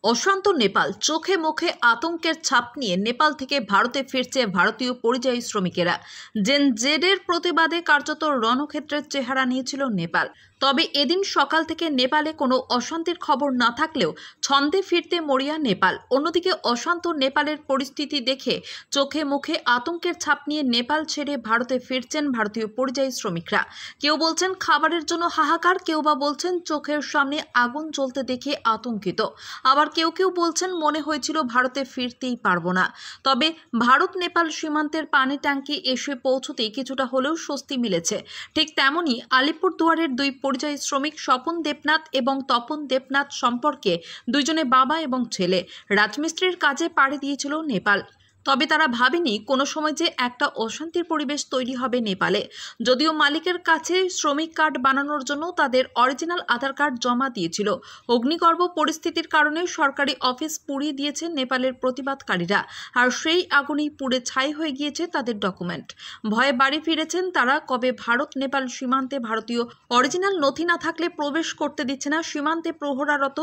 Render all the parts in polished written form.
অশান্ত নেপাল, চোখে মুখে আতঙ্কের ছাপ নিয়ে নেপাল থেকে ভারতে ফিরছে ভারতীয় পরিযায়ী শ্রমিকেরা। জেন জেডের প্রতিবাদে কার্যত রণক্ষেত্রের চেহারা নিয়েছিল নেপাল। তবে এদিন সকাল থেকে নেপালে কোনো অশান্তির খবর না থাকলেও ছন্দে ফিরতে মরিয়া নেপাল। অন্যদিকে অশান্ত নেপালের পরিস্থিতি দেখে চোখে মুখে আতঙ্কের ছাপ নিয়ে নেপাল ছেড়ে ভারতে ফিরছেন ভারতীয় পরিযায়ী শ্রমিকরা। কেউ বলছেন খাবারের জন্য হাহাকার, কেউ বা বলছেন চোখের সামনে আগুন জ্বলতে দেখে আতঙ্কিত, আবার কেউ কেউ বলছেন মনে হয়েছিল ভারতে ফিরতেই পারবো না। তবে ভারত নেপাল সীমান্তের পানি ট্যাঙ্কি এসে পৌঁছতেই কিছুটা হলেও স্বস্তি মিলেছে। ঠিক তেমনই আলিপুরদুয়ারের দুই পরিযায়ী শ্রমিক স্বপন দেবনাথ এবং তপন দেবনাথ সম্পর্কে দুইজনে বাবা এবং ছেলে রাজমিস্ত্রির কাজে পাড়ি দিয়েছিল নেপাল। তবে তারা ভাবেনি কোনো সময় যে একটা অশান্তির পরিবেশ তৈরি হবে নেপালে। যদিও মালিকের কাছে শ্রমিক কার্ড বানানোর জন্য তাদের অরিজিনাল আধার কার্ড জমা দিয়েছিল। অগ্নিগর্ভ পরিস্থিতির কারণে সরকারি অফিস পুড়িয়ে দিয়েছে নেপালের প্রতিবাদকারীরা, আর সেই আগুনেই পুড়ে ছাই হয়ে গিয়েছে তাদের ডকুমেন্ট। ভয়ে বাড়ি ফিরেছেন তারা। কবে ভারত নেপাল সীমান্তে ভারতীয় অরিজিনাল নথি না থাকলে প্রবেশ করতে দিচ্ছে না সীমান্তে প্রহরারত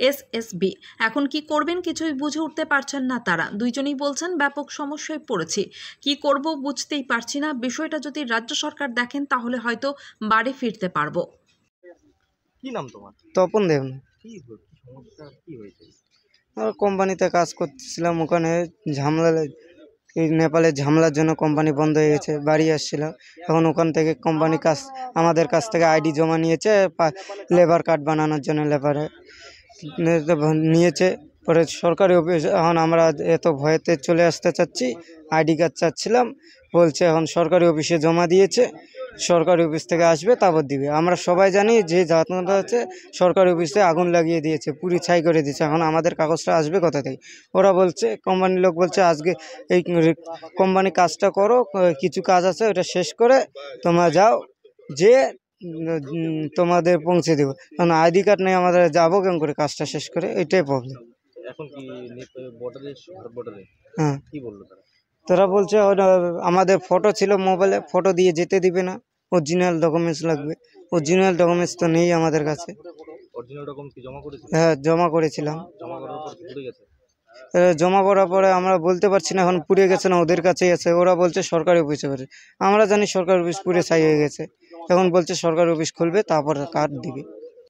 এসএসবি। এখন কি করবেন কিছুই বুঝে উঠতে পারছেন না তারা। দুইজনেই বলছেন ব্যাপক সমস্যায় পড়েছি, কি করব বুঝতেই পারছি না। বিষয়টা যদি রাজ্য সরকার দেখেন তাহলে হয়তো বাড়ি ফিরতে পারবো। কি নাম তোমার? তপন দেব। কি সমস্যা কি হয়েছে? আমরা কোম্পানিতে কাজ করতেছিলাম, ওখানে ঝামেলা, এই নেপালের ঝামেলার জন্য কোম্পানি বন্ধ হয়ে গেছে। বাড়ি আসছিলাম, এখন ওখান থেকে কোম্পানি আমাদের কাছ থেকে আইডি জমা নিয়েছে লেবার কার্ড বানানোর জন্য। লেবারে নিয়েছে, পরে সরকারি অফিস। এখন আমরা এত ভয়েতে চলে আসতে চাচ্ছি, আইডি কার্ড চাচ্ছিলাম, বলছে এখন সরকারি অফিসে জমা দিয়েছে, সরকারি অফিস থেকে আসবে তারপর দিবে। আমরা সবাই জানি যে যাত্রাটা হচ্ছে সরকারি অফিসে আগুন লাগিয়ে দিয়েছে, পুরি ছাই করে দিয়েছে। এখন আমাদের কাগজটা আসবে কোথা থেকে? ওরা বলছে, কোম্পানির লোক বলছে আজকে এই কোম্পানি কাজটা করো, কিছু কাজ আছে ওটা শেষ করে তোমরা যাও, যে তোমাদের পৌঁছে দেবো। কারণ আইডি কার্ড নেই, আমাদের যাবো কেমন করে কাজটা শেষ করে? এটাই প্রবলেম। এখন কি বর্ডারে, ভারত বর্ডারে হ্যাঁ, কি বললো তারা? তারা বলছে আমাদের ফটো ছিল মোবাইলে, ফটো দিয়ে যেতে দিবে না, অরিজিনাল ডকুমেন্টস লাগবে। অরিজিনাল ডকুমেন্টস তো নেই আমাদের কাছে। অরিজিনাল ডকুমেন্ট কি জমা করেছিল? হ্যাঁ, জমা করেছিলাম। জমা করার পর পুড়ে গেছে? জমা করার পরে আমরা বলতে পারছি না এখন পুড়ে গেছে না ওদের কাছেই আছে। ওরা বলছে সরকারি অফিসে করে, আমরা জানি সরকারি অফিস পুড়ে ছাই হয়ে গেছে। এখন বলছে সরকারি অফিস খুলবে তারপর কার্ড দিবে।